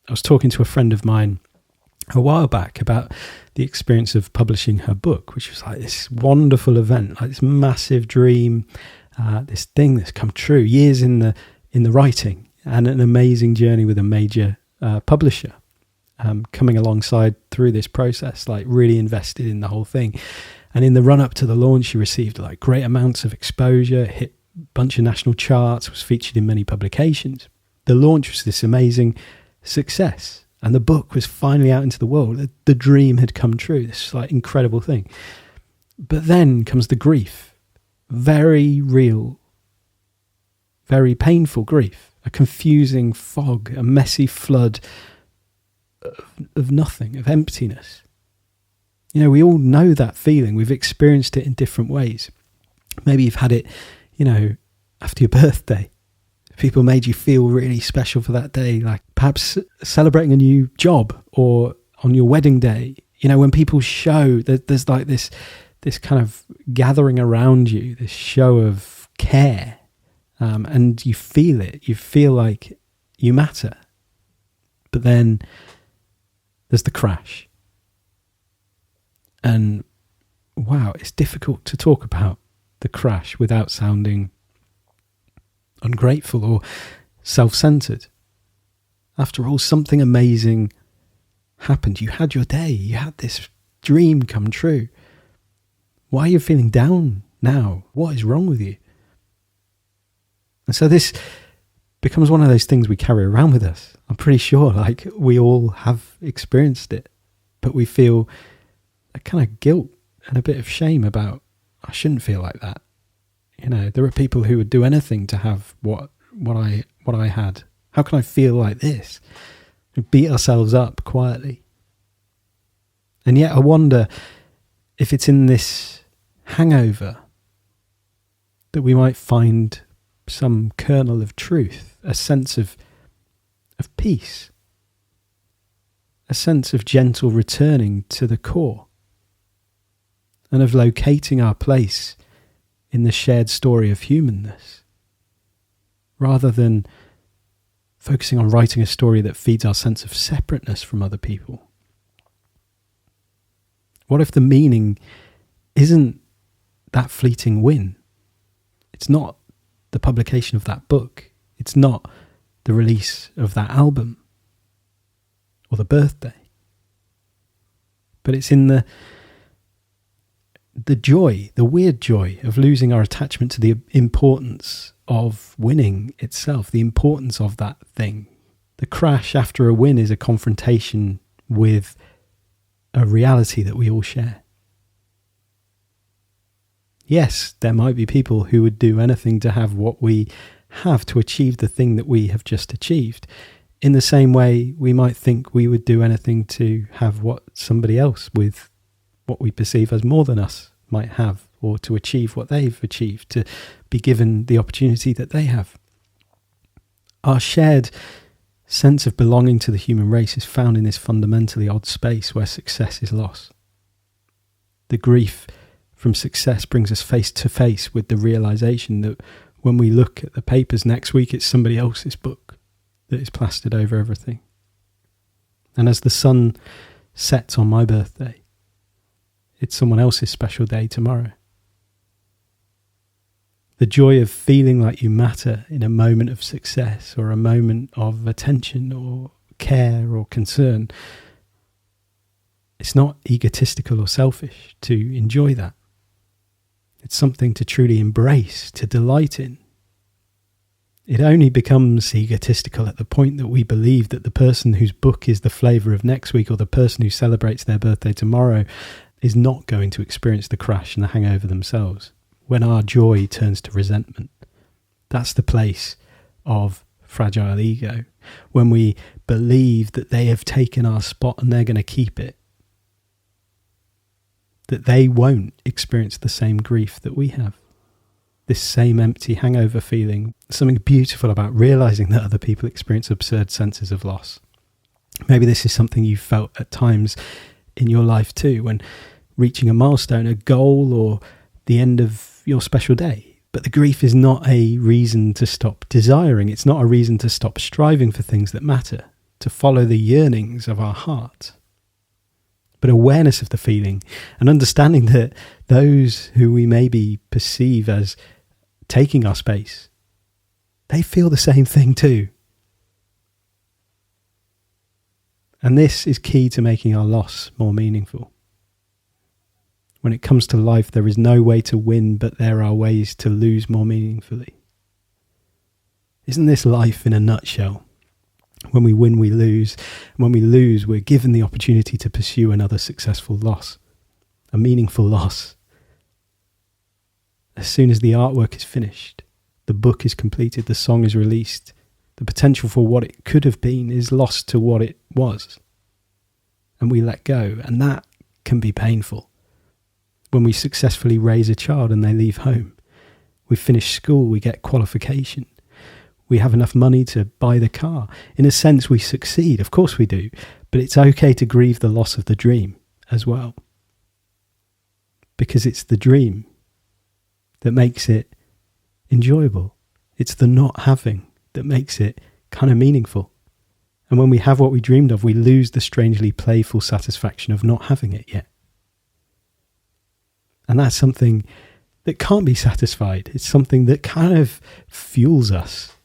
I was talking to a friend of mine a while back about the experience of publishing her book, which was like this wonderful event, like this massive dream, this thing that's come true, years in the writing, and an amazing journey with a major publisher coming alongside through this process, like really invested in the whole thing. And in the run up to the launch, she received like great amounts of exposure, hit a bunch of national charts, was featured in many publications. The launch was this amazing success, and the book was finally out into the world. The dream had come true, this like incredible thing. But then comes the grief, very real, very painful grief, a confusing fog, a messy flood of nothing, of emptiness. You know, we all know that feeling. We've experienced it in different ways. Maybe you've had it, you know, after your birthday. People made you feel really special for that day, like perhaps celebrating a new job, or on your wedding day. You know, when people show that there's like this kind of gathering around you, this show of care, and you feel it. You feel like you matter. But then there's the crash. And wow, it's difficult to talk about the crash without sounding ungrateful or self-centered. After all, something amazing happened. You had your day. You had this dream come true. Why are you feeling down now? What is wrong with you? And so this becomes one of those things we carry around with us. I'm pretty sure like we all have experienced it, but we feel a kind of guilt and a bit of shame about, I shouldn't feel like that. You know, there are people who would do anything to have what I had. How can I feel like this? We beat ourselves up quietly. And yet I wonder if it's in this hangover that we might find some kernel of truth, a sense of peace, a sense of gentle returning to the core, and of locating our place in the shared story of humanness, rather than focusing on writing a story that feeds our sense of separateness from other people. What if the meaning isn't that fleeting win? It's not the publication of that book. It's not the release of that album or the birthday. But it's in the joy, the weird joy of losing our attachment to the importance of winning itself, the importance of that thing. The crash after a win is a confrontation with a reality that we all share. Yes, there might be people who would do anything to have what we have, to achieve the thing that we have just achieved. In the same way, we might think we would do anything to have what somebody else with what we perceive as more than us might have, or to achieve what they've achieved, to be given the opportunity that they have. Our shared sense of belonging to the human race is found in this fundamentally odd space where success is lost. The grief from success brings us face to face with the realization that when we look at the papers next week, it's somebody else's book that is plastered over everything. And as the sun sets on my birthday, it's someone else's special day tomorrow. The joy of feeling like you matter in a moment of success, or a moment of attention or care or concern. It's not egotistical or selfish to enjoy that. It's something to truly embrace, to delight in. It only becomes egotistical at the point that we believe that the person whose book is the flavour of next week, or the person who celebrates their birthday tomorrow, is not going to experience the crash and the hangover themselves. When our joy turns to resentment, that's the place of fragile ego. When we believe that they have taken our spot and they're going to keep it, that they won't experience the same grief that we have, this same empty hangover feeling. Something beautiful about realizing that other people experience absurd senses of loss. Maybe this is something you've felt at times in your life too, when reaching a milestone, a goal, or the end of your special day. But the grief is not a reason to stop desiring. It's not a reason to stop striving for things that matter. to follow the yearnings of our heart. But awareness of the feeling and understanding that those who we maybe perceive as taking our space, they feel the same thing too. And this is key to making our loss more meaningful. When it comes to life, there is no way to win, but there are ways to lose more meaningfully. Isn't this life in a nutshell? When we win, we lose. And when we lose, we're given the opportunity to pursue another successful loss, a meaningful loss. As soon as the artwork is finished, the book is completed, the song is released, the potential for what it could have been is lost to what it was. And we let go, and that can be painful. When we successfully raise a child and they leave home, we finish school, we get qualification, we have enough money to buy the car. In a sense, we succeed. Of course we do. But it's okay to grieve the loss of the dream as well. Because it's the dream that makes it enjoyable. It's the not having that makes it kind of meaningful. And when we have what we dreamed of, we lose the strangely playful satisfaction of not having it yet. And that's something that can't be satisfied. It's something that kind of fuels us.